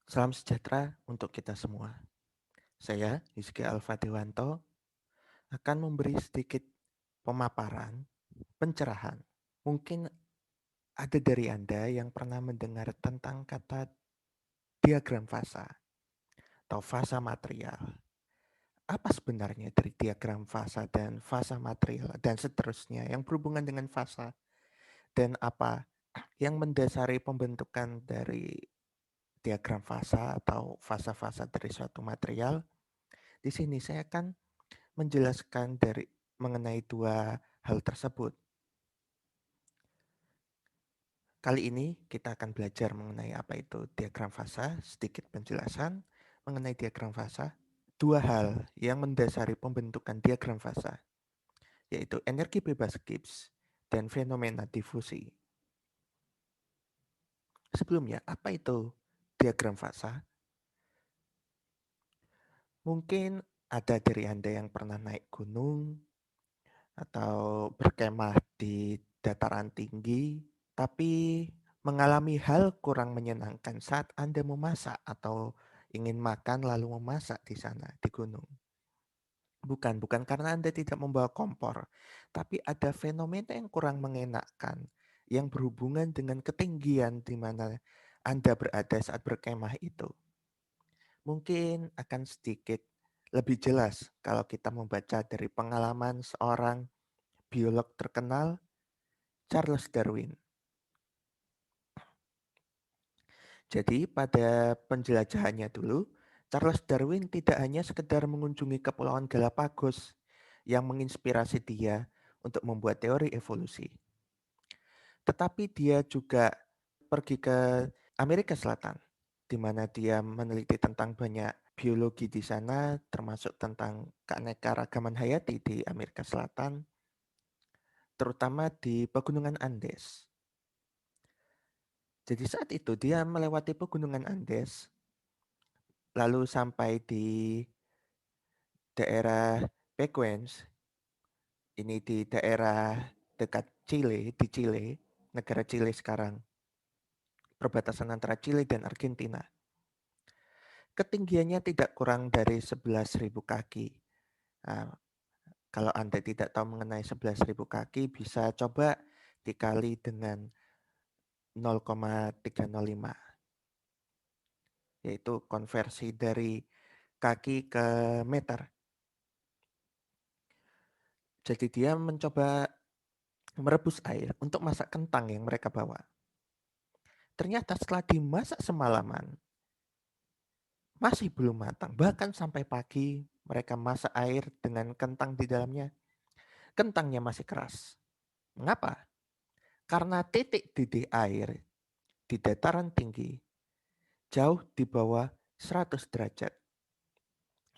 Salam sejahtera untuk kita semua. Saya, Hizki Alfa-Dewanto, akan memberi sedikit pemaparan, pencerahan. Mungkin ada dari Anda yang pernah mendengar tentang kata diagram fasa atau fasa material. Apa sebenarnya dari diagram fasa dan fasa material dan seterusnya yang berhubungan dengan fasa dan apa yang mendasari pembentukan dari diagram fasa atau fasa-fasa dari suatu material? Di sini saya akan menjelaskan dari mengenai dua hal tersebut. Kali ini kita akan belajar mengenai apa itu diagram fasa, sedikit penjelasan mengenai diagram fasa. Dua hal yang mendasari pembentukan diagram fasa, yaitu energi bebas Gibbs dan fenomena difusi. Sebelumnya, apa itu diagram fasa? Mungkin ada dari Anda yang pernah naik gunung atau berkemah di dataran tinggi, tapi mengalami hal kurang menyenangkan saat Anda memasak atau ingin makan lalu memasak di sana di gunung. Bukan karena Anda tidak membawa kompor, tapi ada fenomena yang kurang mengenakkan yang berhubungan dengan ketinggian di mana Anda berada saat berkemah itu. Mungkin akan sedikit lebih jelas kalau kita membaca dari pengalaman seorang biolog terkenal, Charles Darwin. Jadi pada penjelajahannya dulu, Charles Darwin tidak hanya sekedar mengunjungi Kepulauan Galapagos yang menginspirasi dia untuk membuat teori evolusi, tetapi dia juga pergi ke Amerika Selatan, di mana dia meneliti tentang banyak biologi di sana, termasuk tentang keanekaragaman hayati di Amerika Selatan, terutama di Pegunungan Andes. Jadi saat itu dia melewati Pegunungan Andes, lalu sampai di daerah Pequens, ini di daerah dekat Chile, di Chile, negara Chile sekarang, perbatasan antara Chile dan Argentina. Ketinggiannya tidak kurang dari 11.000 kaki. Nah, kalau Anda tidak tahu mengenai 11.000 kaki, bisa coba dikali dengan 0,305, yaitu konversi dari kaki ke meter. Jadi dia mencoba merebus air untuk masak kentang yang mereka bawa. Ternyata setelah dimasak semalaman, masih belum matang. Bahkan sampai pagi mereka masak air dengan kentang di dalamnya. Kentangnya masih keras. Mengapa? Karena titik didih air di dataran tinggi jauh di bawah 100 derajat.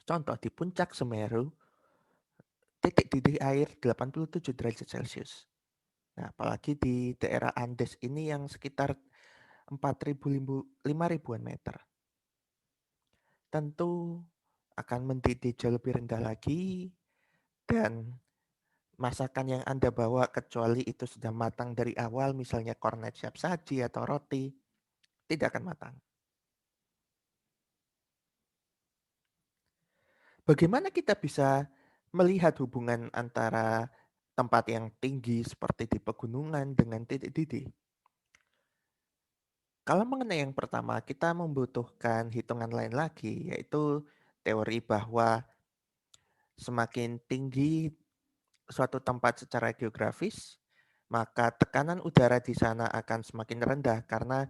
Contoh di puncak Semeru, titik didih air 87 derajat Celcius. Nah, apalagi di daerah Andes ini yang sekitar 4.000 5.000-an meter. Tentu akan mendidih jauh lebih rendah lagi dan masakan yang Anda bawa kecuali itu sudah matang dari awal, misalnya kornet siap saji atau roti, tidak akan matang. Bagaimana kita bisa melihat hubungan antara tempat yang tinggi seperti di pegunungan dengan titik didih? Kalau mengenai yang pertama, kita membutuhkan hitungan lain lagi, yaitu teori bahwa semakin tinggi suatu tempat secara geografis, maka tekanan udara di sana akan semakin rendah karena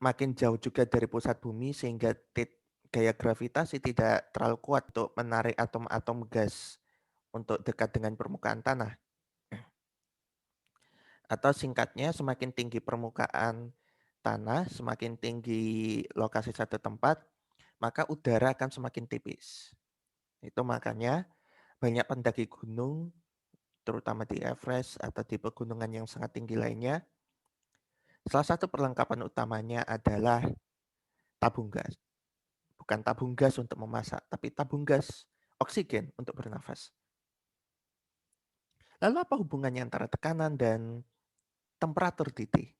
makin jauh juga dari pusat bumi sehingga gaya gravitasi tidak terlalu kuat untuk menarik atom-atom gas untuk dekat dengan permukaan tanah. Atau singkatnya, semakin tinggi permukaan tanah, semakin tinggi lokasi satu tempat, maka udara akan semakin tipis. Itu makanya banyak pendaki gunung, terutama di Everest atau di pegunungan yang sangat tinggi lainnya, salah satu perlengkapan utamanya adalah tabung gas. Bukan tabung gas untuk memasak, tapi tabung gas oksigen untuk bernafas. Lalu apa hubungannya antara tekanan dan temperatur titik?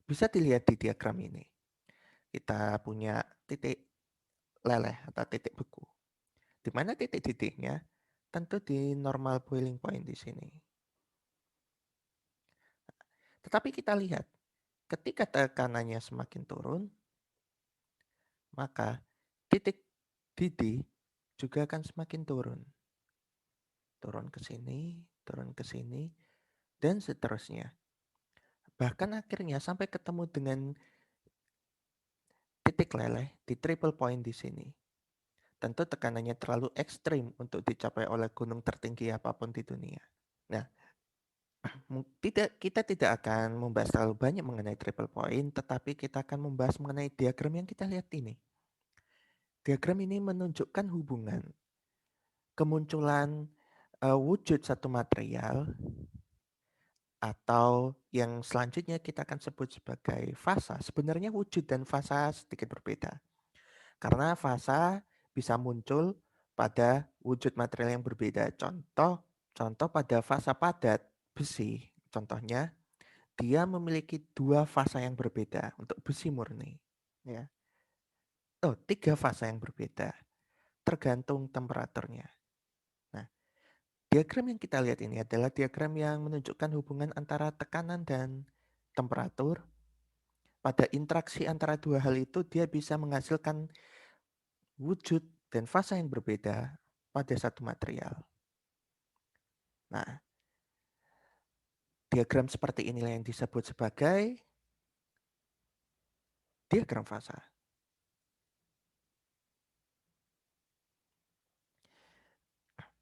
Bisa dilihat di diagram ini. kita punya titik leleh atau titik beku. Di mana titik-titiknya? Tentu di normal boiling point di sini. Tetapi kita lihat, ketika tekanannya semakin turun, maka titik didih juga akan semakin turun. Turun ke sini, dan seterusnya. Bahkan akhirnya sampai ketemu dengan titik leleh di triple point di sini. Tentu tekanannya terlalu ekstrim untuk dicapai oleh gunung tertinggi apapun di dunia. Nah, kita tidak akan membahas terlalu banyak mengenai triple point, tetapi kita akan membahas mengenai diagram yang kita lihat ini. Diagram ini menunjukkan hubungan kemunculan wujud satu material atau yang selanjutnya kita akan sebut sebagai fasa. Sebenarnya wujud dan fasa sedikit berbeda. Karena fasa bisa muncul pada wujud material yang berbeda. Contoh pada fasa padat besi. Contohnya, dia memiliki dua fasa yang berbeda untuk besi murni. Ya. Oh, tiga fasa yang berbeda. Tergantung temperaturnya. Nah, diagram yang kita lihat ini adalah diagram yang menunjukkan hubungan antara tekanan dan temperatur. Pada interaksi antara dua hal itu, dia bisa menghasilkan wujud dan fasa yang berbeda pada satu material. Nah, diagram seperti inilah yang disebut sebagai diagram fasa.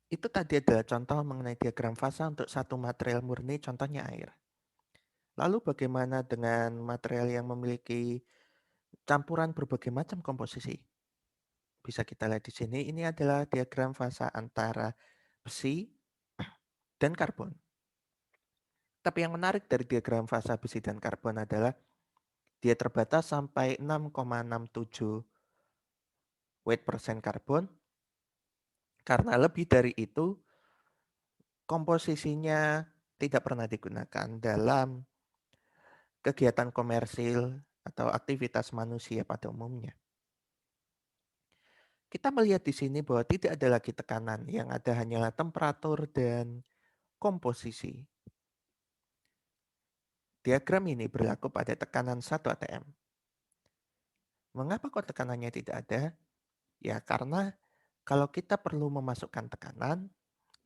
Itu tadi adalah contoh mengenai diagram fasa untuk satu material murni, contohnya air. Lalu bagaimana dengan material yang memiliki campuran berbagai macam komposisi? Bisa kita lihat di sini, ini adalah diagram fasa antara besi dan karbon. Tapi yang menarik dari diagram fasa besi dan karbon adalah dia terbatas sampai 6,67 weight persen karbon. Karena lebih dari itu, komposisinya tidak pernah digunakan dalam kegiatan komersil atau aktivitas manusia pada umumnya. Kita melihat di sini bahwa tidak ada lagi tekanan, yang ada hanyalah temperatur dan komposisi. Diagram ini berlaku pada tekanan 1 atm. Mengapa kok tekanannya tidak ada? Ya karena kalau kita perlu memasukkan tekanan,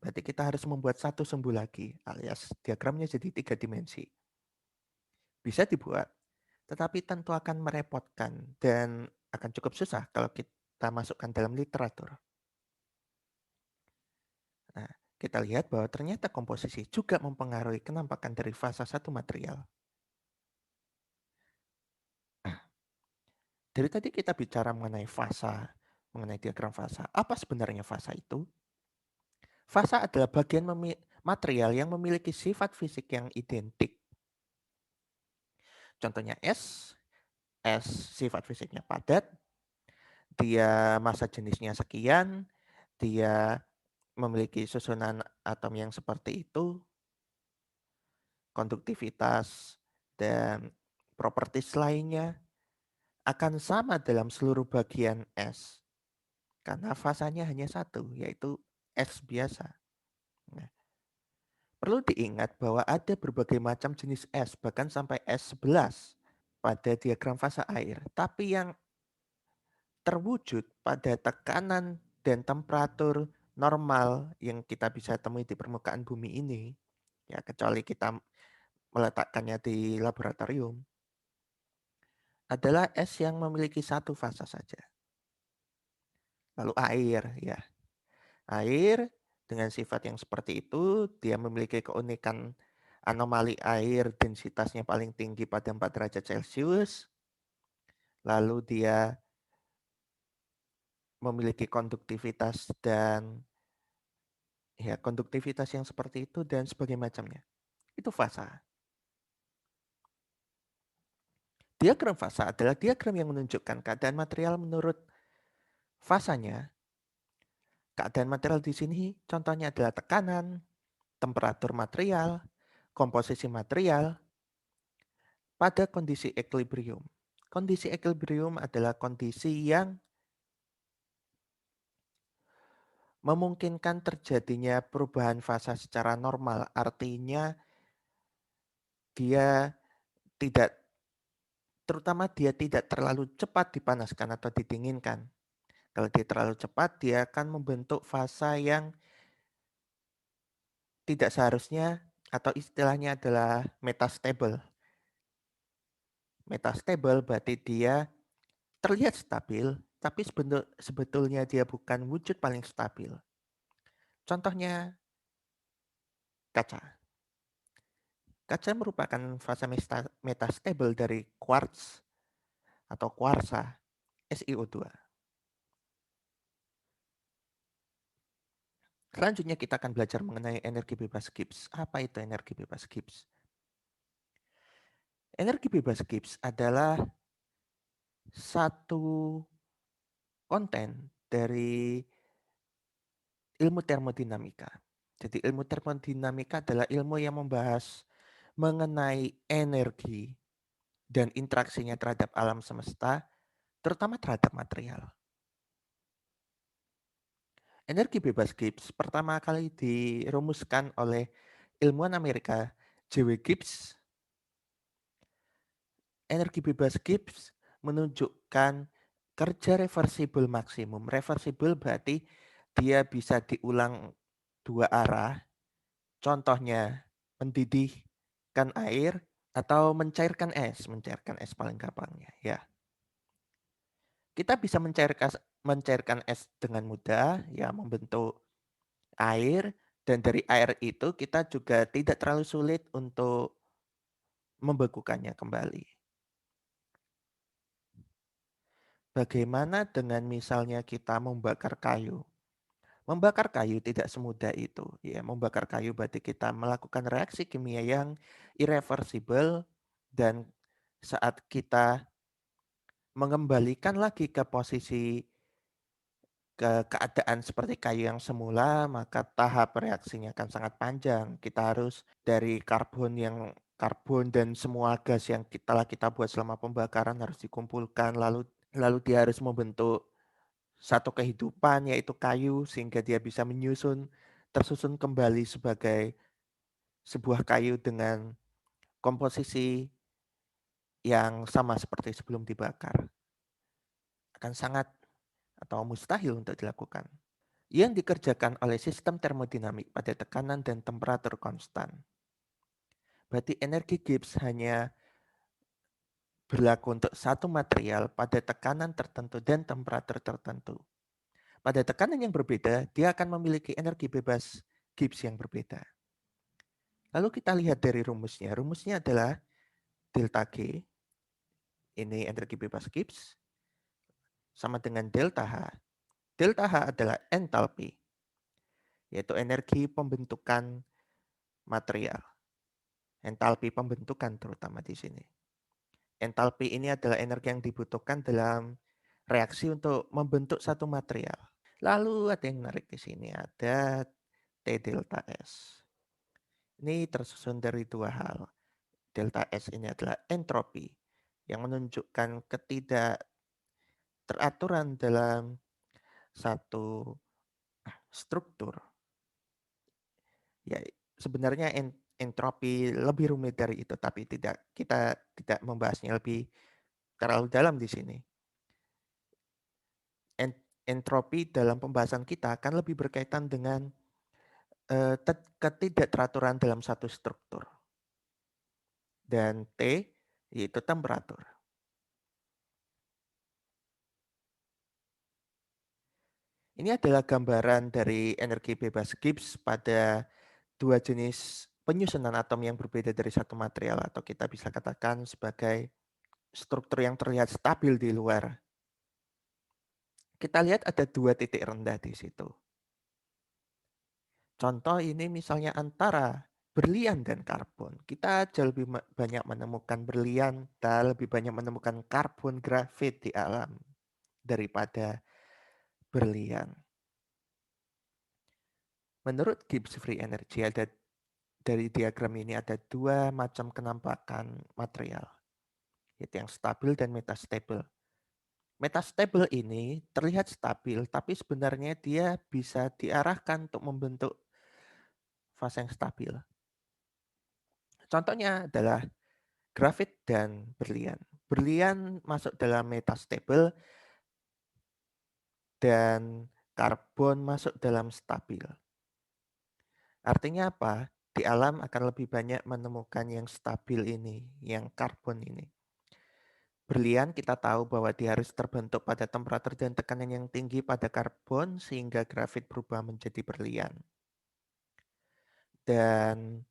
berarti kita harus membuat satu sumbu lagi, alias diagramnya jadi 3 dimensi. Bisa dibuat, tetapi tentu akan merepotkan dan akan cukup susah kalau kita masukkan dalam literatur. Nah, kita lihat bahwa ternyata komposisi juga mempengaruhi kenampakan dari fasa satu material. Dari tadi kita bicara mengenai fasa, mengenai diagram fasa. Apa sebenarnya fasa itu? Fasa adalah bagian material yang memiliki sifat fisik yang identik. Contohnya S sifat fisiknya padat, dia massa jenisnya sekian, dia memiliki susunan atom yang seperti itu, konduktivitas dan properties lainnya akan sama dalam seluruh bagian S. Karena fasanya hanya satu, yaitu S biasa. Nah, perlu diingat bahwa ada berbagai macam jenis S, bahkan sampai S11 pada diagram fasa air. Tapi yang terwujud pada tekanan dan temperatur normal yang kita bisa temui di permukaan bumi ini, ya kecuali kita meletakkannya di laboratorium, adalah es yang memiliki satu fasa saja. Lalu air, ya. Air dengan sifat yang seperti itu, dia memiliki keunikan anomali air densitasnya paling tinggi pada 4 derajat Celcius. Lalu dia memiliki konduktivitas dan ya konduktivitas yang seperti itu dan sebagainya macamnya. Itu fasa. Diagram fasa adalah diagram yang menunjukkan keadaan material menurut fasanya. Keadaan material di sini contohnya adalah tekanan, temperatur material, komposisi material pada kondisi equilibrium. Kondisi equilibrium adalah kondisi yang memungkinkan terjadinya perubahan fasa secara normal. Artinya dia tidak terutama dia tidak terlalu cepat dipanaskan atau didinginkan. Kalau dia terlalu cepat, dia akan membentuk fasa yang tidak seharusnya atau istilahnya adalah metastable. Metastable berarti dia terlihat stabil, tapi sebetulnya dia bukan wujud paling stabil. Contohnya kaca. Kaca merupakan fase metastable dari quartz atau kuarsa SiO2. Selanjutnya kita akan belajar mengenai energi bebas Gibbs. Apa itu energi bebas Gibbs? Energi bebas Gibbs adalah satu konten dari ilmu termodinamika. Jadi ilmu termodinamika adalah ilmu yang membahas mengenai energi dan interaksinya terhadap alam semesta, terutama terhadap material. Energi bebas Gibbs pertama kali dirumuskan oleh ilmuwan Amerika J.W. Gibbs. Energi bebas Gibbs menunjukkan kerja reversibel maksimum. Reversibel berarti dia bisa diulang dua arah. Contohnya mendidihkan air atau mencairkan es paling gampangnya ya. Kita bisa mencairkan es dengan mudah ya membentuk air dan dari air itu kita juga tidak terlalu sulit untuk membekukannya kembali. Bagaimana dengan misalnya kita membakar kayu? Membakar kayu tidak semudah itu. Ya, membakar kayu berarti kita melakukan reaksi kimia yang irreversible dan saat kita mengembalikan lagi ke posisi keadaan seperti kayu yang semula, maka tahap reaksinya akan sangat panjang. Kita harus dari karbon dan semua gas yang kita buat selama pembakaran harus dikumpulkan, lalu dia harus membentuk satu kehidupan yaitu kayu sehingga dia bisa tersusun kembali sebagai sebuah kayu dengan komposisi yang sama seperti sebelum dibakar. Akan sangat atau mustahil untuk dilakukan. Yang dikerjakan oleh sistem termodinamik pada tekanan dan temperatur konstan. Berarti energi Gibbs hanya berlaku untuk satu material pada tekanan tertentu dan temperatur tertentu. Pada tekanan yang berbeda, dia akan memiliki energi bebas Gibbs yang berbeda. Lalu kita lihat dari rumusnya. Rumusnya adalah delta G, ini energi bebas Gibbs, sama dengan delta H. Delta H adalah entalpi, yaitu energi pembentukan material. Entalpi pembentukan terutama di sini. Entalpi ini adalah energi yang dibutuhkan dalam reaksi untuk membentuk satu material. Lalu ada yang menarik di sini, ada T delta S. Ini tersusun dari dua hal. Delta S ini adalah entropi yang menunjukkan ketidakteraturan dalam satu struktur. Ya, sebenarnya entropi lebih rumit dari itu, tapi kita tidak membahasnya lebih terlalu dalam di sini. Entropi dalam pembahasan kita akan lebih berkaitan dengan ketidakteraturan dalam satu struktur. Dan T yaitu temperatur. Ini adalah gambaran dari energi bebas Gibbs pada dua jenis penyusunan atom yang berbeda dari satu material atau kita bisa katakan sebagai struktur yang terlihat stabil di luar. Kita lihat ada dua titik rendah di situ. Contoh ini misalnya antara berlian dan karbon. Kita jauh lebih banyak menemukan berlian, kita lebih banyak menemukan karbon grafit di alam daripada berlian. Menurut Gibbs free energy dari diagram ini ada dua macam kenampakan material. yaitu yang stabil dan metastable. Metastable ini terlihat stabil, tapi sebenarnya dia bisa diarahkan untuk membentuk fase yang stabil. Contohnya adalah grafit dan berlian. Berlian masuk dalam metastable dan karbon masuk dalam stabil. Artinya apa? Di alam akan lebih banyak menemukan yang stabil ini, yang karbon ini. Berlian kita tahu bahwa dia harus terbentuk pada temperatur dan tekanan yang tinggi pada karbon sehingga grafit berubah menjadi berlian. Dan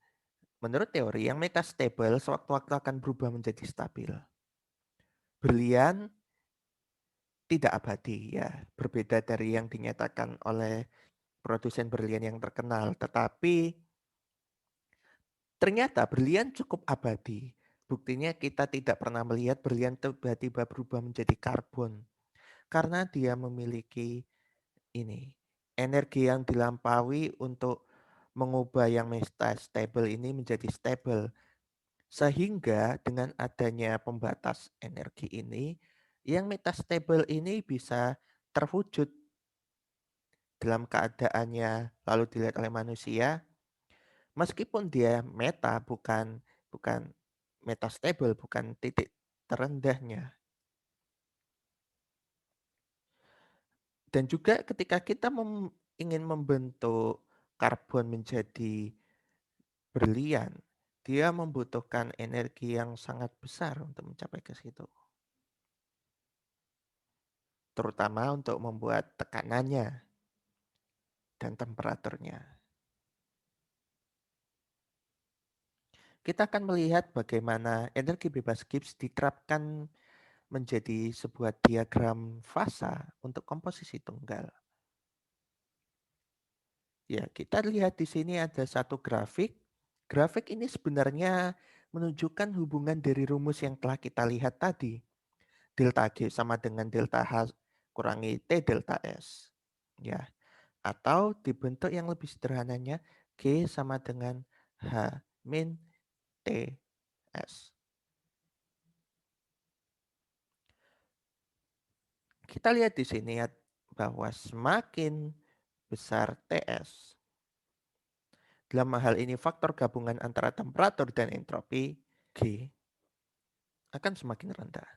menurut teori yang metastable sewaktu-waktu akan berubah menjadi stabil. Berlian tidak abadi ya, berbeda dari yang dinyatakan oleh produsen berlian yang terkenal, tetapi ternyata berlian cukup abadi. Buktinya kita tidak pernah melihat berlian tiba-tiba berubah menjadi karbon karena dia memiliki ini energi yang dilampaui untuk mengubah yang metastable ini menjadi stable. Sehingga dengan adanya pembatas energi ini, yang metastable ini bisa terwujud dalam keadaannya lalu dilihat oleh manusia, meskipun dia meta bukan metastable, bukan titik terendahnya. Dan juga ketika kita ingin membentuk karbon menjadi berlian, dia membutuhkan energi yang sangat besar untuk mencapai ke situ. Terutama untuk membuat tekanannya dan temperaturnya. Kita akan melihat bagaimana energi bebas Gibbs diterapkan menjadi sebuah diagram fasa untuk komposisi tunggal. Ya, kita lihat di sini ada satu grafik. Grafik ini sebenarnya menunjukkan hubungan dari rumus yang telah kita lihat tadi. Delta G sama dengan delta H kurangi T delta S. Ya, atau dibentuk yang lebih sederhananya G sama dengan H min T S. Kita lihat di sini ya bahwa semakin besar TS, dalam hal ini faktor gabungan antara temperatur dan entropi, G akan semakin rendah.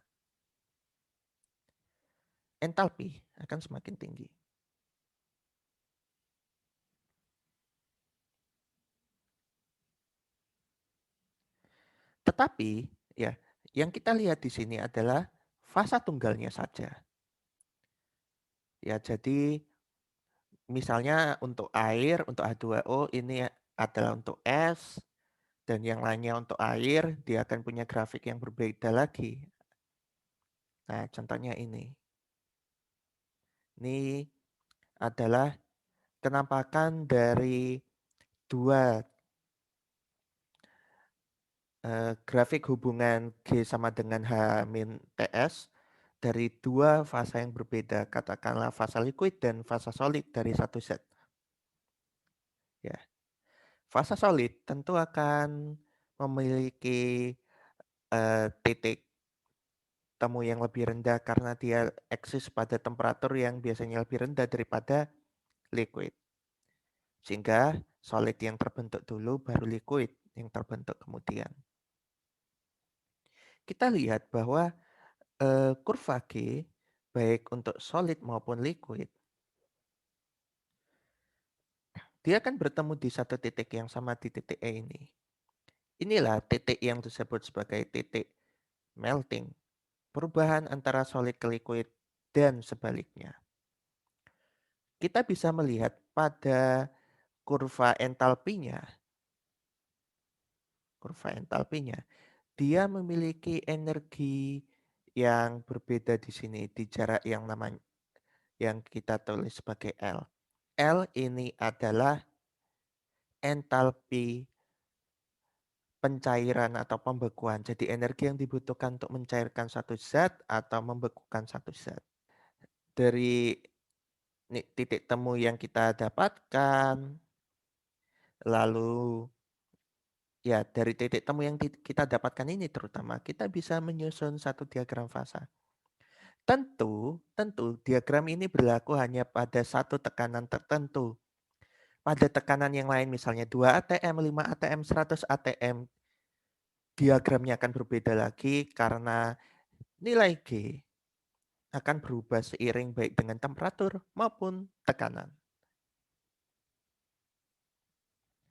Entalpi akan semakin tinggi. Tetapi ya, yang kita lihat di sini adalah fasa tunggalnya saja. Ya, jadi misalnya untuk air, untuk H2O ini adalah untuk es, dan yang lainnya untuk air, dia akan punya grafik yang berbeda lagi. Nah, contohnya ini. Ini adalah penampakan dari dua grafik hubungan G sama dengan H min TS dari dua fasa yang berbeda, katakanlah fasa liquid dan fasa solid dari satu zat. Ya, fasa solid tentu akan memiliki titik temu yang lebih rendah karena dia eksis pada temperatur yang biasanya lebih rendah daripada liquid. Sehingga solid yang terbentuk dulu baru liquid yang terbentuk kemudian. Kita lihat bahwa kurva G baik untuk solid maupun liquid dia akan bertemu di satu titik yang sama di titik E ini. Inilah titik yang disebut sebagai titik melting, perubahan antara solid ke liquid dan sebaliknya. Kita bisa melihat pada kurva entalpinya, dia memiliki energi yang berbeda di sini di jarak yang namanya yang kita tulis sebagai L. L ini adalah entalpi pencairan atau pembekuan. Jadi energi yang dibutuhkan untuk mencairkan satu zat atau membekukan satu zat. Dari titik temu yang kita dapatkan, lalu Ya, dari titik temu yang kita dapatkan ini terutama, kita bisa menyusun satu diagram fasa. Tentu diagram ini berlaku hanya pada satu tekanan tertentu. Pada tekanan yang lain misalnya 2 atm, 5 atm, 100 atm, diagramnya akan berbeda lagi karena nilai G akan berubah seiring baik dengan temperatur maupun tekanan.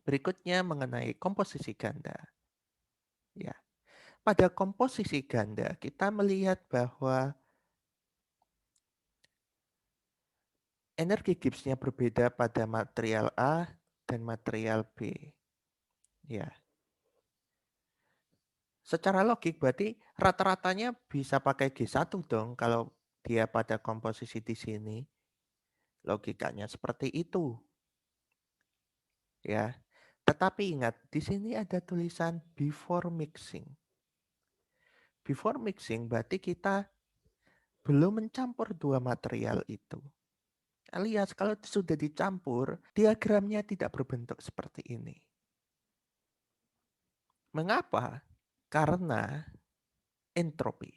Berikutnya mengenai komposisi ganda. Ya, pada komposisi ganda kita melihat bahwa energi Gibbsnya berbeda pada material A dan material B. Ya, secara logik berarti rata-ratanya bisa pakai G1 dong kalau dia pada komposisi di sini. Logikanya seperti itu. Ya. Tetapi ingat, di sini ada tulisan before mixing. Before mixing berarti kita belum mencampur dua material itu. Alias kalau sudah dicampur, diagramnya tidak berbentuk seperti ini. Mengapa? Karena entropi.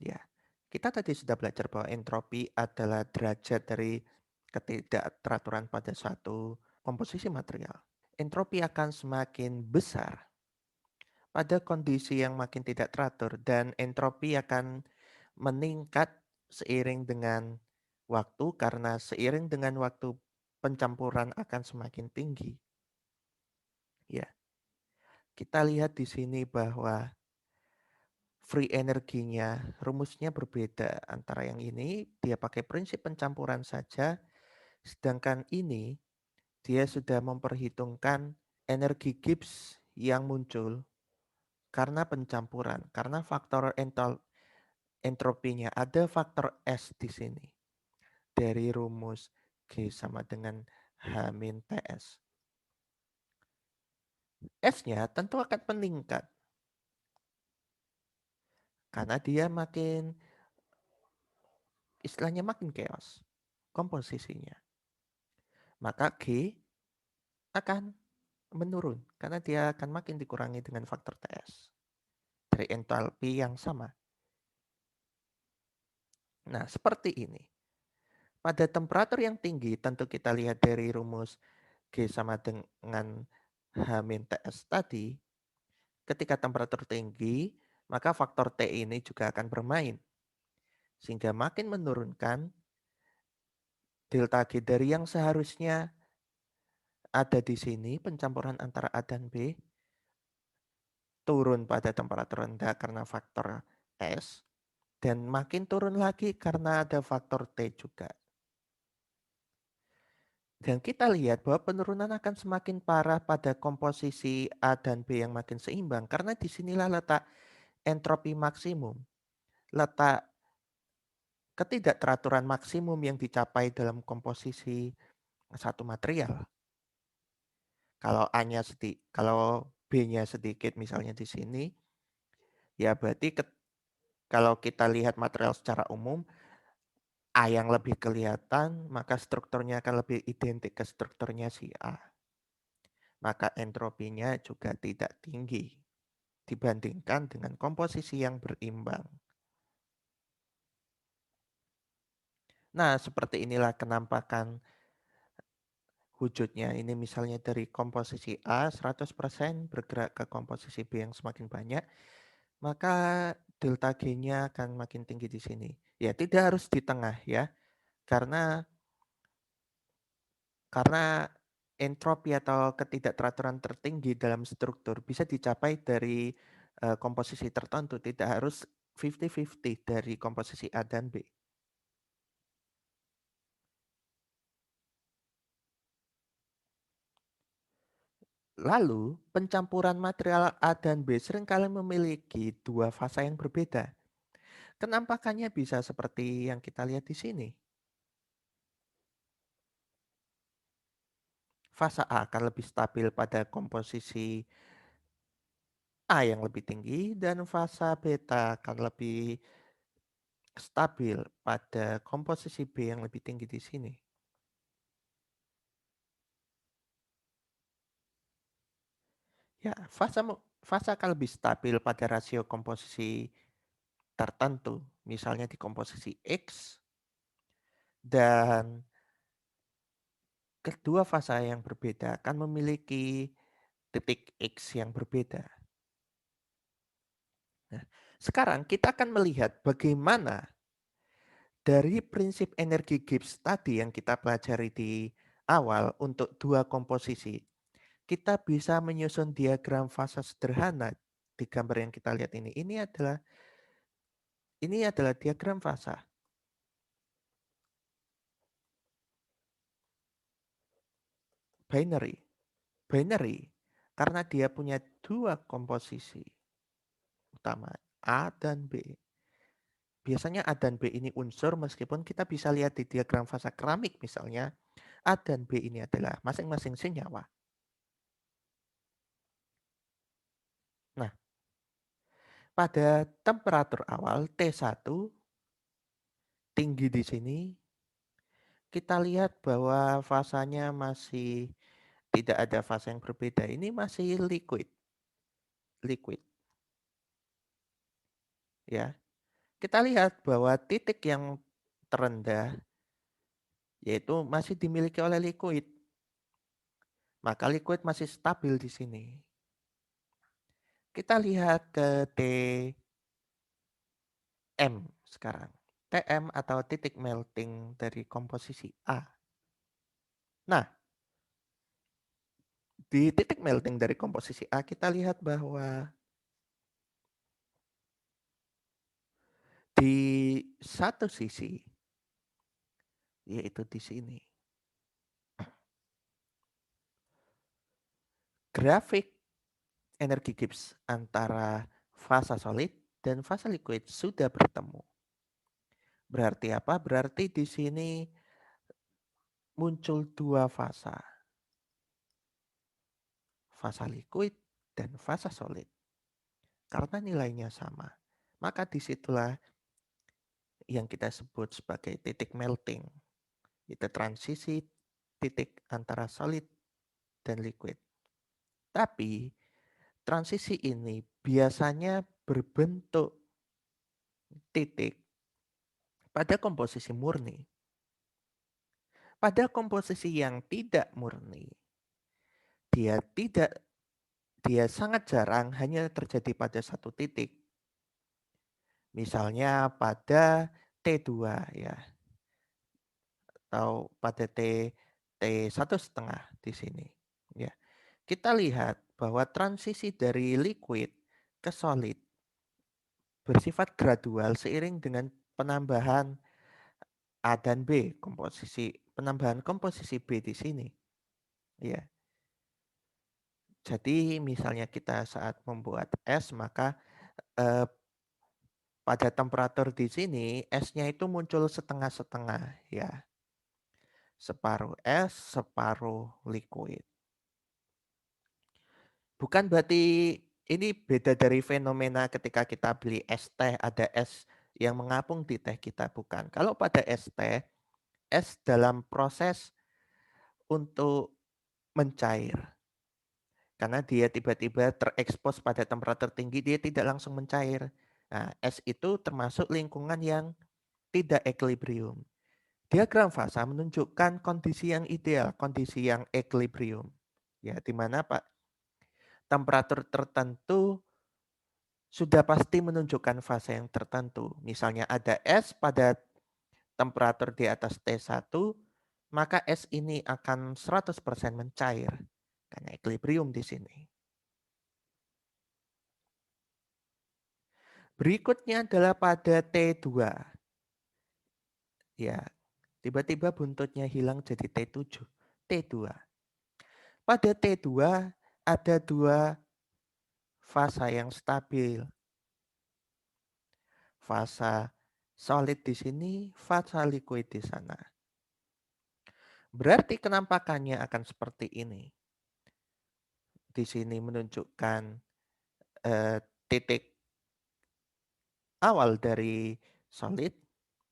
Ya, kita tadi sudah belajar bahwa entropi adalah derajat dari ketidakteraturan pada suatu komposisi material. Entropi akan semakin besar pada kondisi yang makin tidak teratur dan entropi akan meningkat seiring dengan waktu karena seiring dengan waktu pencampuran akan semakin tinggi. Ya, kita lihat di sini bahwa free energinya rumusnya berbeda antara yang ini dia pakai prinsip pencampuran saja, sedangkan ini dia sudah memperhitungkan energi Gibbs yang muncul karena pencampuran, karena faktor entropinya ada faktor S di sini dari rumus G sama dengan H min TS. S-nya tentu akan meningkat karena dia makin istilahnya makin chaos komposisinya. Maka G akan menurun karena dia akan makin dikurangi dengan faktor TS dari entalpi yang sama. Nah, seperti ini. Pada temperatur yang tinggi, tentu kita lihat dari rumus G sama dengan H min TS tadi, ketika temperatur tinggi, maka faktor T ini juga akan bermain. Sehingga makin menurunkan delta G dari yang seharusnya ada di sini, pencampuran antara A dan B, turun pada temperatur rendah karena faktor S, dan makin turun lagi karena ada faktor T juga. Dan kita lihat bahwa penurunan akan semakin parah pada komposisi A dan B yang makin seimbang karena disinilah letak entropi maksimum, letak ketidakteraturan maksimum yang dicapai dalam komposisi satu material. Kalau A-nya sedikit, kalau B-nya sedikit misalnya di sini, ya berarti kalau kita lihat material secara umum, A yang lebih kelihatan, maka strukturnya akan lebih identik ke strukturnya si A. Maka entropinya juga tidak tinggi dibandingkan dengan komposisi yang berimbang. Nah, seperti inilah kenampakan wujudnya. Ini misalnya dari komposisi A 100% bergerak ke komposisi B yang semakin banyak, maka delta G-nya akan makin tinggi di sini. Ya, tidak harus di tengah ya. Karena entropi atau ketidakteraturan tertinggi dalam struktur bisa dicapai dari komposisi tertentu, tidak harus 50-50 dari komposisi A dan B. Lalu, pencampuran material A dan B seringkali memiliki dua fasa yang berbeda. Kenampakannya bisa seperti yang kita lihat di sini. Fasa A akan lebih stabil pada komposisi A yang lebih tinggi dan fasa beta akan lebih stabil pada komposisi B yang lebih tinggi di sini. Ya, fase akan lebih stabil pada rasio komposisi tertentu, misalnya di komposisi X, dan kedua fase yang berbeda akan memiliki titik X yang berbeda. Nah, sekarang kita akan melihat bagaimana dari prinsip energi Gibbs tadi yang kita pelajari di awal untuk dua komposisi, kita bisa menyusun diagram fase sederhana di gambar yang kita lihat ini. Ini adalah diagram fase binary. Binary karena dia punya dua komposisi utama, A dan B. Biasanya A dan B ini unsur, meskipun kita bisa lihat di diagram fase keramik misalnya, A dan B ini adalah masing-masing senyawa. Nah, pada temperatur awal T1 tinggi di sini, kita lihat bahwa fasanya masih tidak ada fase yang berbeda. Ini masih liquid. Liquid, ya. Kita lihat bahwa titik yang terendah yaitu masih dimiliki oleh liquid. Maka liquid masih stabil di sini. Kita lihat ke TM sekarang. TM atau titik melting dari komposisi A. Nah, di titik melting dari komposisi A kita lihat bahwa di satu sisi, yaitu di sini, grafik energi Gibbs antara fase solid dan fase liquid sudah bertemu. Berarti apa? Berarti di sini muncul dua fase. Fase liquid dan fase solid. Karena nilainya sama, maka disitulah yang kita sebut sebagai titik melting. Itu transisi titik antara solid dan liquid. Tapi transisi ini biasanya berbentuk titik pada komposisi murni. Pada komposisi yang tidak murni, dia sangat jarang hanya terjadi pada satu titik. Misalnya pada T2 ya, atau pada T1,5 di sini. Ya. Kita lihat bahwa transisi dari liquid ke solid bersifat gradual seiring dengan penambahan A dan B, penambahan komposisi B di sini. Ya. Jadi misalnya kita saat membuat es, maka pada temperatur di sini esnya itu muncul setengah-setengah ya. Separuh es, separuh liquid. Bukan berarti ini beda dari fenomena ketika kita beli es teh, ada es yang mengapung di teh kita, bukan. Kalau pada es teh, es dalam proses untuk mencair. Karena dia tiba-tiba terekspos pada temperatur tinggi, dia tidak langsung mencair. Nah, es itu termasuk lingkungan yang tidak equilibrium. Diagram fasa menunjukkan kondisi yang ideal, kondisi yang equilibrium. Ya, di mana Pak temperatur tertentu sudah pasti menunjukkan fase yang tertentu. Misalnya ada es pada temperatur di atas T1, maka es ini akan 100% mencair karena equilibrium di sini. Berikutnya adalah pada T2. Ya, tiba-tiba buntutnya hilang jadi T7. T2. Pada T2 ada dua fase yang stabil. Fase solid di sini, fase liquid di sana. Berarti kenampakannya akan seperti ini. Di sini menunjukkan titik awal dari solid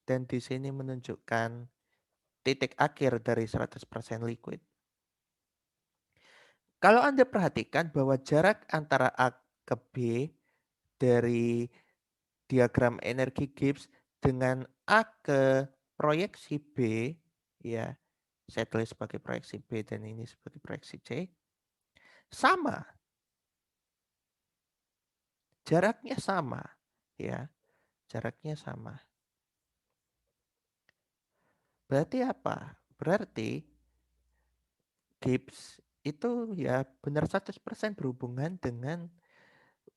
dan di sini menunjukkan titik akhir dari 100% liquid. Kalau Anda perhatikan bahwa jarak antara A ke B dari diagram energi Gibbs dengan A ke proyeksi B, ya, saya tulis sebagai proyeksi B dan ini sebagai proyeksi C, sama. Jaraknya sama, ya. Jaraknya sama. Berarti apa? Berarti Gibbs itu ya benar 100% berhubungan dengan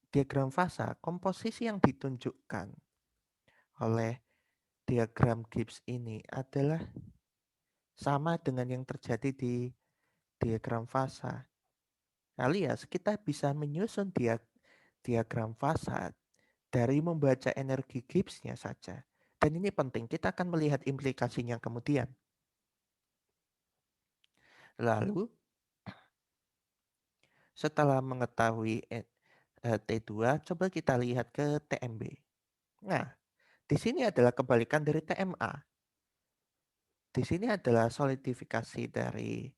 diagram fasa. Komposisi yang ditunjukkan oleh diagram Gibbs ini adalah sama dengan yang terjadi di diagram fasa. Alias kita bisa menyusun diagram fasa dari membaca energi Gibbs-nya saja. Dan ini penting, kita akan melihat implikasinya kemudian. Lalu, setelah mengetahui T2, coba kita lihat ke TMB. Nah, di sini adalah kebalikan dari TMA. Di sini adalah solidifikasi dari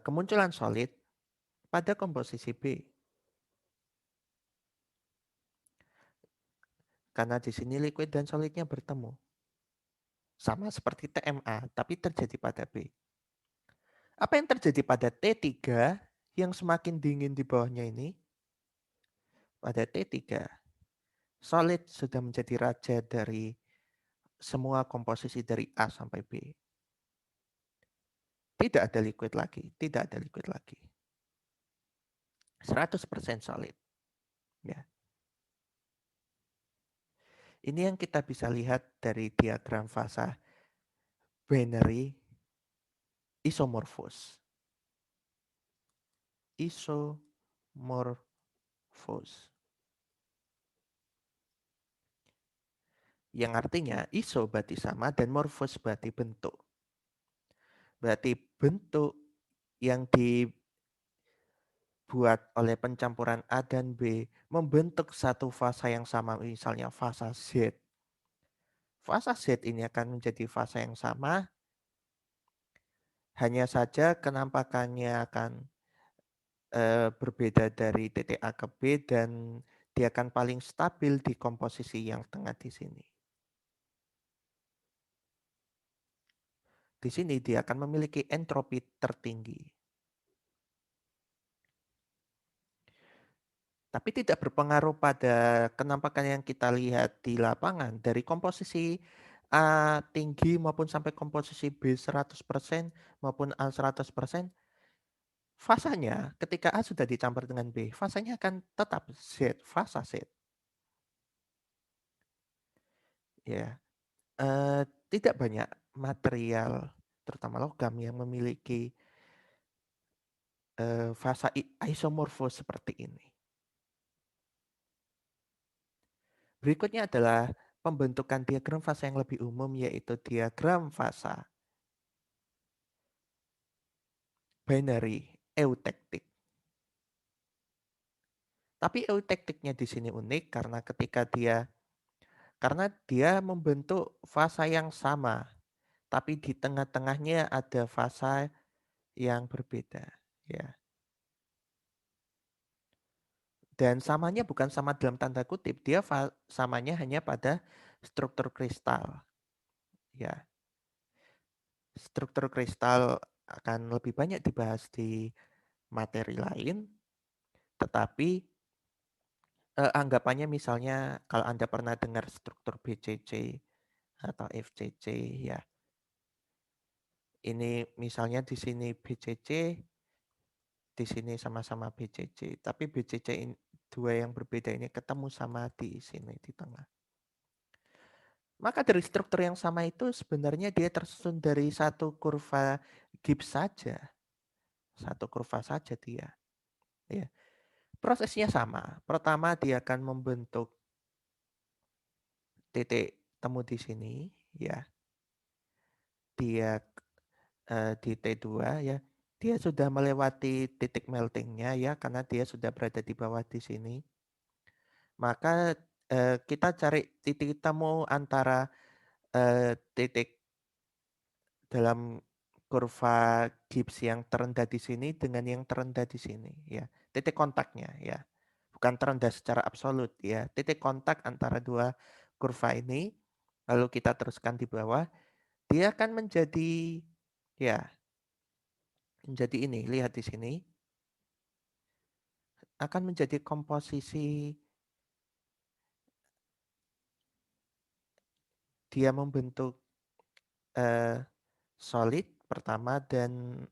kemunculan solid pada komposisi B. Karena di sini liquid dan solidnya bertemu. Sama seperti TMA, tapi terjadi pada B. Apa yang terjadi pada T3 yang semakin dingin di bawahnya ini? Pada T3, solid sudah menjadi raja dari semua komposisi dari A sampai B. Tidak ada liquid lagi, tidak ada liquid lagi. 100% solid. Ya. Ini yang kita bisa lihat dari diagram fasa binary isomorphous. Isomorphous. Yang artinya iso berarti sama dan morphos berarti bentuk. Berarti bentuk yang dibuat oleh pencampuran A dan B membentuk satu fasa yang sama, misalnya fasa Z. Fasa Z ini akan menjadi fasa yang sama, hanya saja kenampakannya akan berbeda dari titik A ke B dan dia akan paling stabil di komposisi yang tengah di sini. Di sini dia akan memiliki entropi tertinggi. Tapi tidak berpengaruh pada kenampakan yang kita lihat di lapangan. Dari komposisi A tinggi maupun sampai komposisi B 100% maupun A 100%, fasanya ketika A sudah dicampur dengan B, fasanya akan tetap Z, fasa Z. Ya, tidak banyak material, terutama logam yang memiliki fasa isomorfos seperti ini. Berikutnya adalah pembentukan diagram fasa yang lebih umum, yaitu diagram fasa binary eutektik. Tapi eutektiknya di sini unik karena dia membentuk fasa yang sama, tapi di tengah-tengahnya ada fasa yang berbeda, ya. Dan samanya bukan sama dalam tanda kutip, dia samanya hanya pada struktur kristal, ya. Struktur kristal akan lebih banyak dibahas di materi lain, tetapi anggapannya misalnya kalau Anda pernah dengar struktur BCC atau FCC, ya. Ini misalnya di sini BCC, di sini sama-sama BCC, tapi BCC ini, dua yang berbeda ini ketemu sama di sini di tengah. Maka dari struktur yang sama itu sebenarnya dia tersusun dari satu kurva Gibbs saja. Satu kurva saja dia. Ya. Prosesnya sama. Pertama dia akan membentuk titik temu di sini, ya. Dia di T2, ya. Dia sudah melewati titik meltingnya, ya, karena dia sudah berada di bawah di sini. Maka kita cari titik temu antara titik dalam kurva Gibbs yang terendah di sini dengan yang terendah di sini ya. Titik kontaknya ya. Bukan terendah secara absolut ya. Titik kontak antara dua kurva ini lalu kita teruskan di bawah, dia akan menjadi ya, menjadi ini, lihat di sini akan menjadi komposisi, dia membentuk solid pertama dan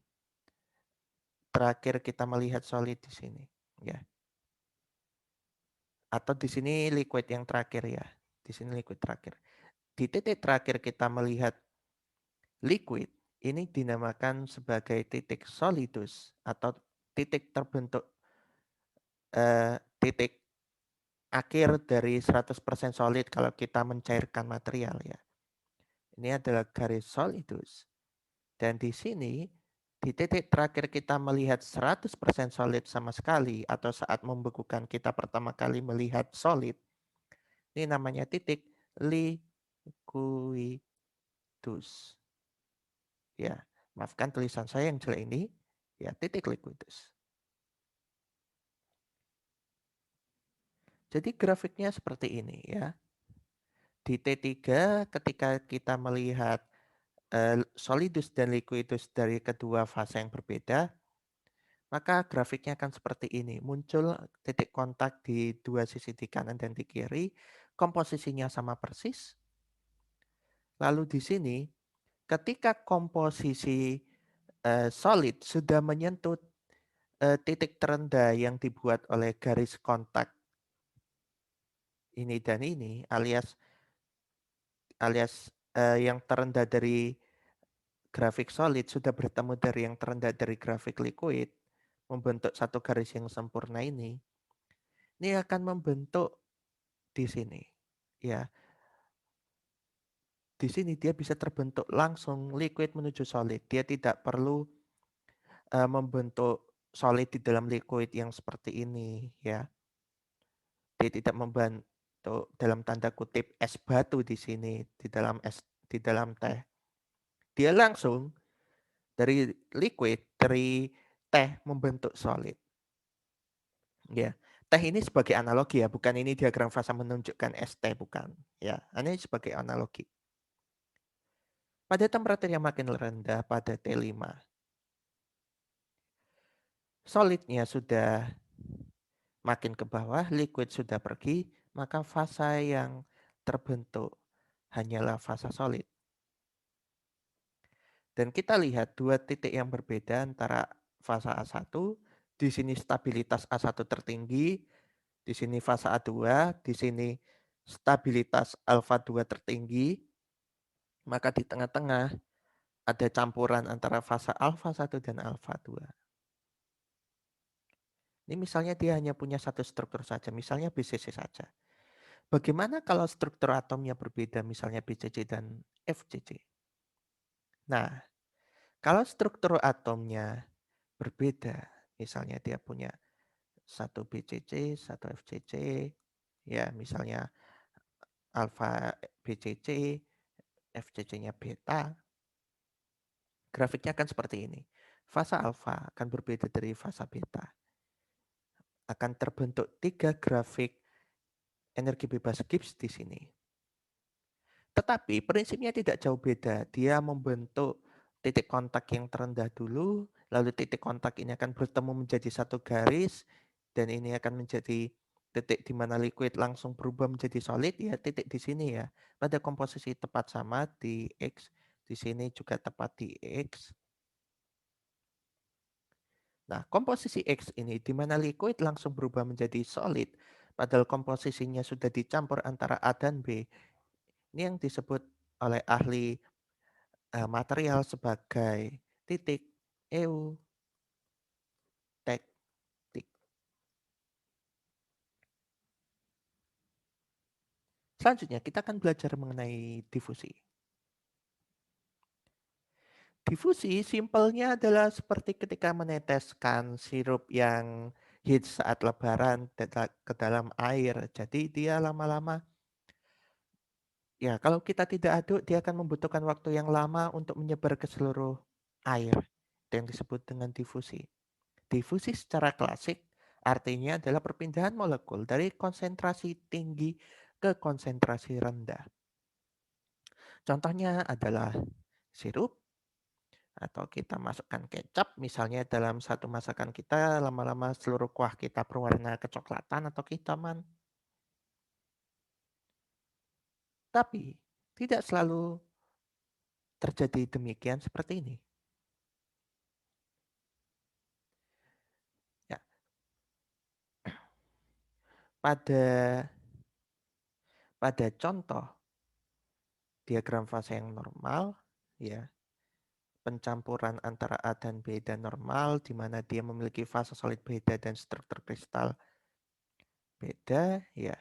terakhir kita melihat solid di sini ya. Atau di sini liquid yang terakhir ya. Di sini liquid terakhir. Di titik terakhir kita melihat liquid, ini dinamakan sebagai titik solidus atau titik terbentuk titik akhir dari 100% solid kalau kita mencairkan material ya. Ini adalah garis solidus. Dan di sini di titik terakhir kita melihat 100% solid sama sekali atau saat membekukan kita pertama kali melihat solid. Ini namanya titik liquidus. Ya, maafkan tulisan saya yang jelek ini. Ya, titik liquidus. Jadi grafiknya seperti ini ya. Di T3 ketika kita melihat solidus dan liquidus dari kedua fase yang berbeda, maka grafiknya akan seperti ini. Muncul titik kontak di dua sisi di kanan dan di kiri, komposisinya sama persis. Lalu di sini ketika komposisi solid sudah menyentuh titik terendah yang dibuat oleh garis kontak ini dan ini alias yang terendah dari grafik solid sudah bertemu dari yang terendah dari grafik liquid, membentuk satu garis yang sempurna ini akan membentuk di sini. Ya, di sini dia bisa terbentuk langsung liquid menuju solid. Dia tidak perlu membentuk solid di dalam liquid yang seperti ini ya. Dia tidak membentuk dalam tanda kutip es batu di sini di dalam teh. Dia langsung dari liquid, dari teh membentuk solid. Ya, teh ini sebagai analogi ya, bukan ini diagram fasa menunjukkan es teh, bukan. Ya, ini sebagai analogi. Pada temperatur yang makin rendah pada T5, solidnya sudah makin ke bawah, liquid sudah pergi, maka fasa yang terbentuk hanyalah fasa solid. Dan kita lihat dua titik yang berbeda antara fasa A1, di sini stabilitas A1 tertinggi, di sini fasa A2, di sini stabilitas alfa 2 tertinggi, maka di tengah-tengah ada campuran antara fasa alfa 1 dan alfa 2. Ini misalnya dia hanya punya satu struktur saja, misalnya BCC saja. Bagaimana kalau struktur atomnya berbeda, misalnya BCC dan FCC? Nah, kalau struktur atomnya berbeda, misalnya dia punya satu BCC, satu FCC, ya misalnya alfa BCC, FCC-nya beta, grafiknya akan seperti ini. Fasa alfa akan berbeda dari fasa beta. Akan terbentuk 3 grafik energi bebas Gibbs di sini. Tetapi prinsipnya tidak jauh beda. Dia membentuk titik kontak yang terendah dulu, lalu titik kontak ini akan bertemu menjadi satu garis, dan ini akan menjadi titik di mana liquid langsung berubah menjadi solid, ya titik di sini ya. Pada komposisi tepat sama di X, di sini juga tepat di X. Nah, komposisi X ini di mana liquid langsung berubah menjadi solid, padahal komposisinya sudah dicampur antara A dan B. Ini yang disebut oleh ahli material sebagai titik eutektik. Selanjutnya kita akan belajar mengenai difusi. Difusi simpelnya adalah seperti ketika meneteskan sirup yang hits saat lebaran ke dalam air. Jadi dia lama-lama, ya kalau kita tidak aduk dia akan membutuhkan waktu yang lama untuk menyebar ke seluruh air. Itu yang disebut dengan difusi. Difusi secara klasik artinya adalah perpindahan molekul dari konsentrasi tinggi ke konsentrasi rendah. Contohnya adalah sirup, atau kita masukkan kecap misalnya dalam satu masakan kita, lama-lama seluruh kuah kita berwarna kecoklatan atau kehitaman. Tapi tidak selalu terjadi demikian seperti ini. Ya, pada contoh diagram fase yang normal, ya, pencampuran antara A dan B dan normal, di mana dia memiliki fase solid beda dan struktur kristal beda, ya,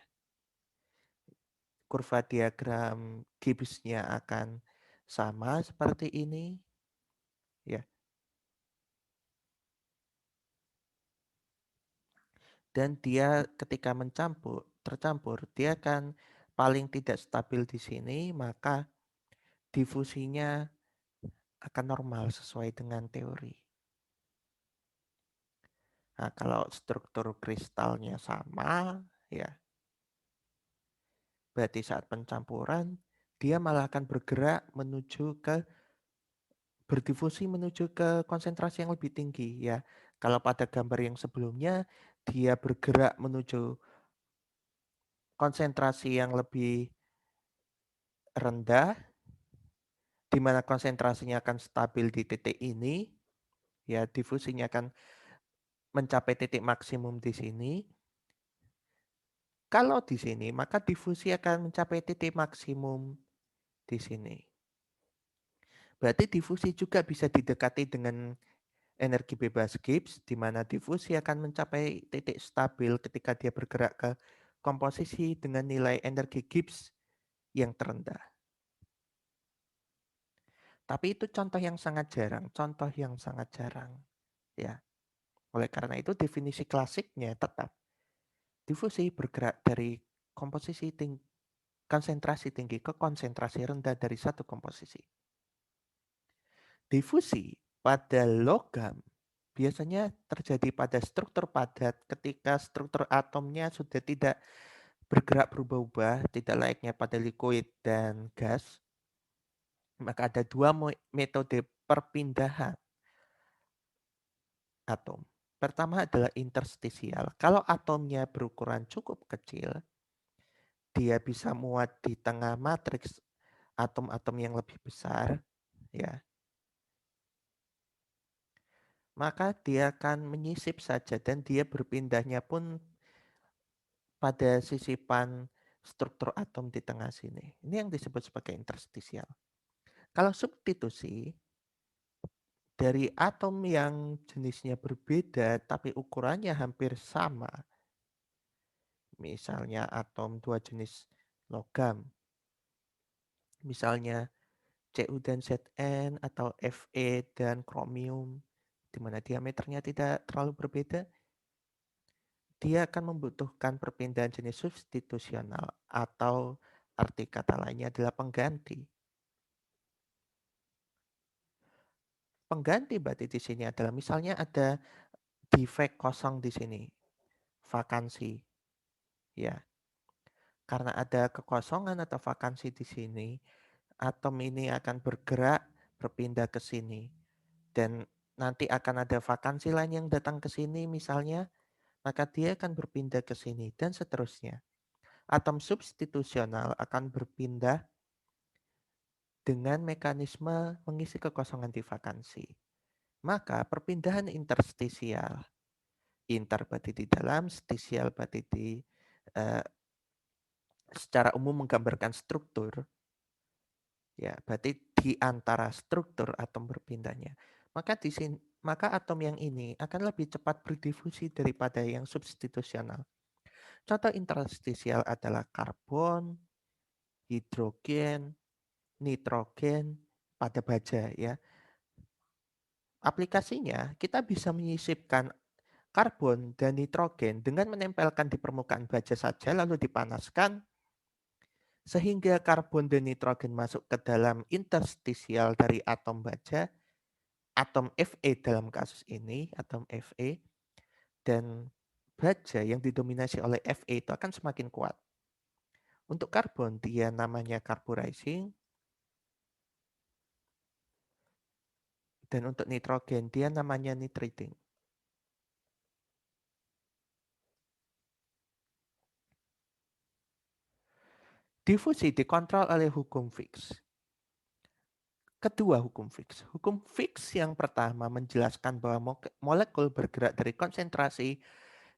kurva diagram Gibbs-nya akan sama seperti ini, ya. Dan dia ketika tercampur, dia akan paling tidak stabil di sini, maka difusinya akan normal sesuai dengan teori. Nah, kalau struktur kristalnya sama, ya, berarti saat pencampuran dia malah akan berdifusi menuju ke konsentrasi yang lebih tinggi, ya. Kalau pada gambar yang sebelumnya dia bergerak menuju konsentrasi yang lebih rendah, di mana konsentrasinya akan stabil di titik ini, ya, difusinya akan mencapai titik maksimum di sini. Kalau di sini, maka difusi akan mencapai titik maksimum di sini. Berarti difusi juga bisa didekati dengan energi bebas Gibbs, di mana difusi akan mencapai titik stabil ketika dia bergerak ke komposisi dengan nilai energi Gibbs yang terendah. Tapi itu contoh yang sangat jarang, ya. Oleh karena itu definisi klasiknya tetap difusi bergerak dari konsentrasi tinggi ke konsentrasi rendah dari satu komposisi. Difusi pada logam biasanya terjadi pada struktur padat ketika struktur atomnya sudah tidak bergerak berubah-ubah, tidak layaknya pada liquid dan gas. Maka ada dua metode perpindahan atom. Pertama adalah interstisial. Kalau atomnya berukuran cukup kecil, dia bisa muat di tengah matriks atom-atom yang lebih besar, ya. Maka dia akan menyisip saja dan dia berpindahnya pun pada sisipan struktur atom di tengah sini. Ini yang disebut sebagai interstisial. Kalau substitusi dari atom yang jenisnya berbeda tapi ukurannya hampir sama, misalnya atom dua jenis logam, misalnya Cu dan Zn atau Fe dan kromium, di mana diameternya tidak terlalu berbeda, dia akan membutuhkan perpindahan jenis substitusional atau arti kata lainnya adalah pengganti. Pengganti berarti di sini adalah misalnya ada defect kosong di sini, vakansi, ya. Karena ada kekosongan atau vakansi di sini, atom ini akan bergerak berpindah ke sini. Dan nanti akan ada vakansi lain yang datang ke sini misalnya, maka dia akan berpindah ke sini dan seterusnya. Atom substitusional akan berpindah dengan mekanisme mengisi kekosongan di vakansi. Maka perpindahan interstisial, inter berarti di dalam, stisial berarti secara umum menggambarkan struktur, ya, berarti di antara struktur atom berpindahnya. Maka atom yang ini akan lebih cepat berdifusi daripada yang substitusional. Contoh interstisial adalah karbon, hidrogen, nitrogen pada baja, ya. Aplikasinya kita bisa menyisipkan karbon dan nitrogen dengan menempelkan di permukaan baja saja lalu dipanaskan sehingga karbon dan nitrogen masuk ke dalam interstisial dari atom baja atom Fe dalam kasus ini, atom Fe, dan baja yang didominasi oleh Fe itu akan semakin kuat. Untuk karbon, dia namanya carburizing, dan untuk nitrogen, dia namanya nitrating. Difusi dikontrol oleh hukum Fick. Kedua hukum Fick. Hukum Fick yang pertama menjelaskan bahwa molekul bergerak dari konsentrasi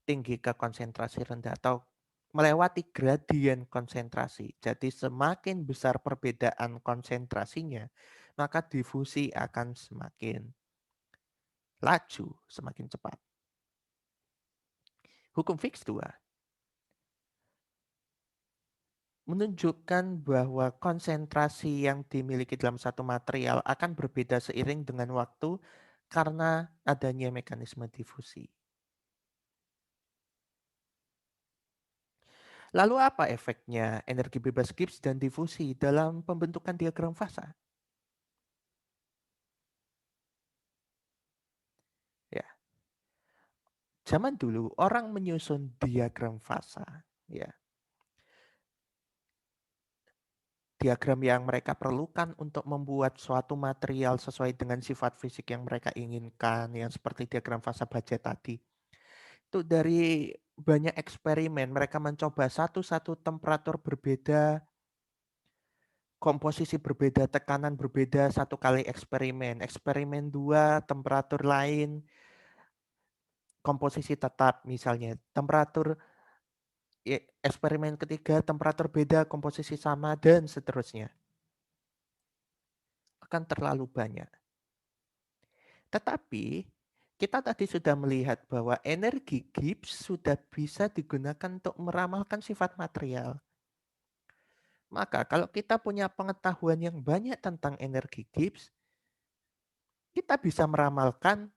tinggi ke konsentrasi rendah atau melewati gradien konsentrasi. Jadi semakin besar perbedaan konsentrasinya, maka difusi akan semakin laju, semakin cepat. Hukum Fick 2 menunjukkan bahwa konsentrasi yang dimiliki dalam satu material akan berbeda seiring dengan waktu karena adanya mekanisme difusi. Lalu apa efeknya energi bebas Gibbs dan difusi dalam pembentukan diagram fasa? Ya, zaman dulu orang menyusun diagram fasa, ya. Diagram yang mereka perlukan untuk membuat suatu material sesuai dengan sifat fisik yang mereka inginkan, yang seperti diagram fasa baja tadi. Itu dari banyak eksperimen, mereka mencoba satu-satu temperatur berbeda, komposisi berbeda, tekanan berbeda satu kali eksperimen. Eksperimen 2, temperatur lain, komposisi tetap misalnya. Temperatur eksperimen ketiga, temperatur beda, komposisi sama, dan seterusnya. Akan terlalu banyak. Tetapi kita tadi sudah melihat bahwa energi Gibbs sudah bisa digunakan untuk meramalkan sifat material. Maka kalau kita punya pengetahuan yang banyak tentang energi Gibbs, kita bisa meramalkan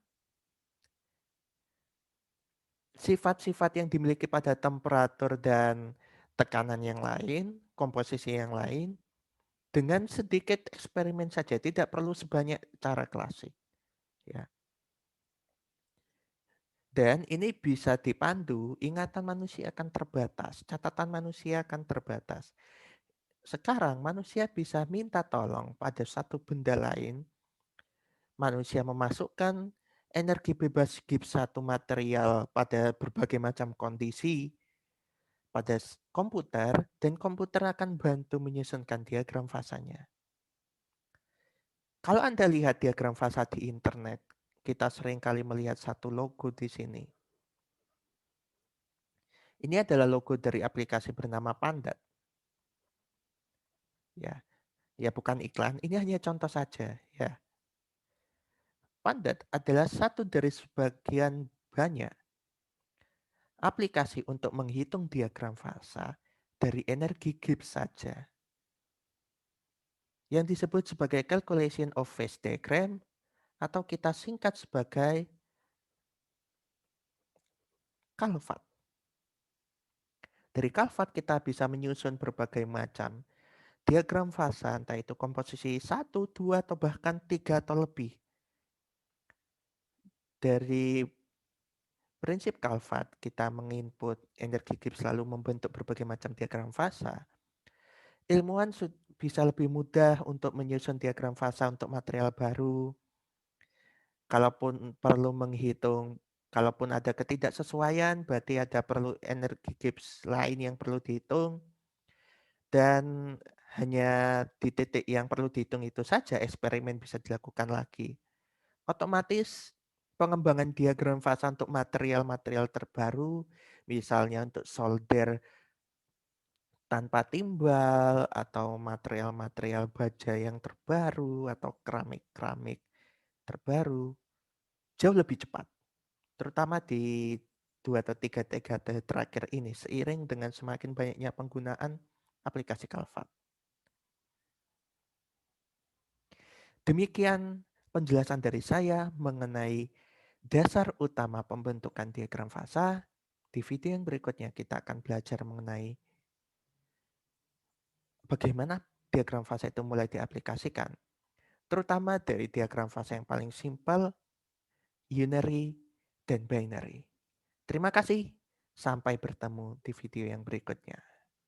sifat-sifat yang dimiliki pada temperatur dan tekanan yang lain, komposisi yang lain, dengan sedikit eksperimen saja, tidak perlu sebanyak cara klasik. Ya. Dan ini bisa dipandu, ingatan manusia akan terbatas, catatan manusia akan terbatas. Sekarang manusia bisa minta tolong pada satu benda lain, manusia memasukkan energi bebas Gibbs satu material pada berbagai macam kondisi pada komputer, dan komputer akan bantu menyusunkan diagram fasanya. Kalau Anda lihat diagram fasa di internet, kita sering kali melihat satu logo di sini. Ini adalah logo dari aplikasi bernama Pandat. Ya, ya bukan iklan, ini hanya contoh saja. Ya, Pandat adalah satu dari sebagian banyak aplikasi untuk menghitung diagram fasa dari energi Gibbs saja, yang disebut sebagai calculation of phase diagram atau kita singkat sebagai Calvat. Dari Calvat kita bisa menyusun berbagai macam diagram fasa, entah itu komposisi 1, 2, atau bahkan 3 atau lebih. Dari prinsip Calvat, kita menginput energi Gibbs lalu membentuk berbagai macam diagram fasa. Ilmuwan bisa lebih mudah untuk menyusun diagram fasa untuk material baru. Kalaupun perlu menghitung, kalaupun ada ketidaksesuaian, berarti ada perlu energi Gibbs lain yang perlu dihitung. Dan hanya di titik yang perlu dihitung itu saja eksperimen bisa dilakukan lagi. Otomatis pengembangan diagram fasa untuk material-material terbaru, misalnya untuk solder tanpa timbal atau material-material baja yang terbaru atau keramik-keramik terbaru, jauh lebih cepat. Terutama di 2 atau 3 dekade terakhir ini seiring dengan semakin banyaknya penggunaan aplikasi Calvat. Demikian penjelasan dari saya mengenai dasar utama pembentukan diagram fasa. Di video yang berikutnya kita akan belajar mengenai bagaimana diagram fasa itu mulai diaplikasikan. terutama dari diagram fase yang paling simpel, unary, dan binary. Terima kasih, sampai bertemu di video yang berikutnya.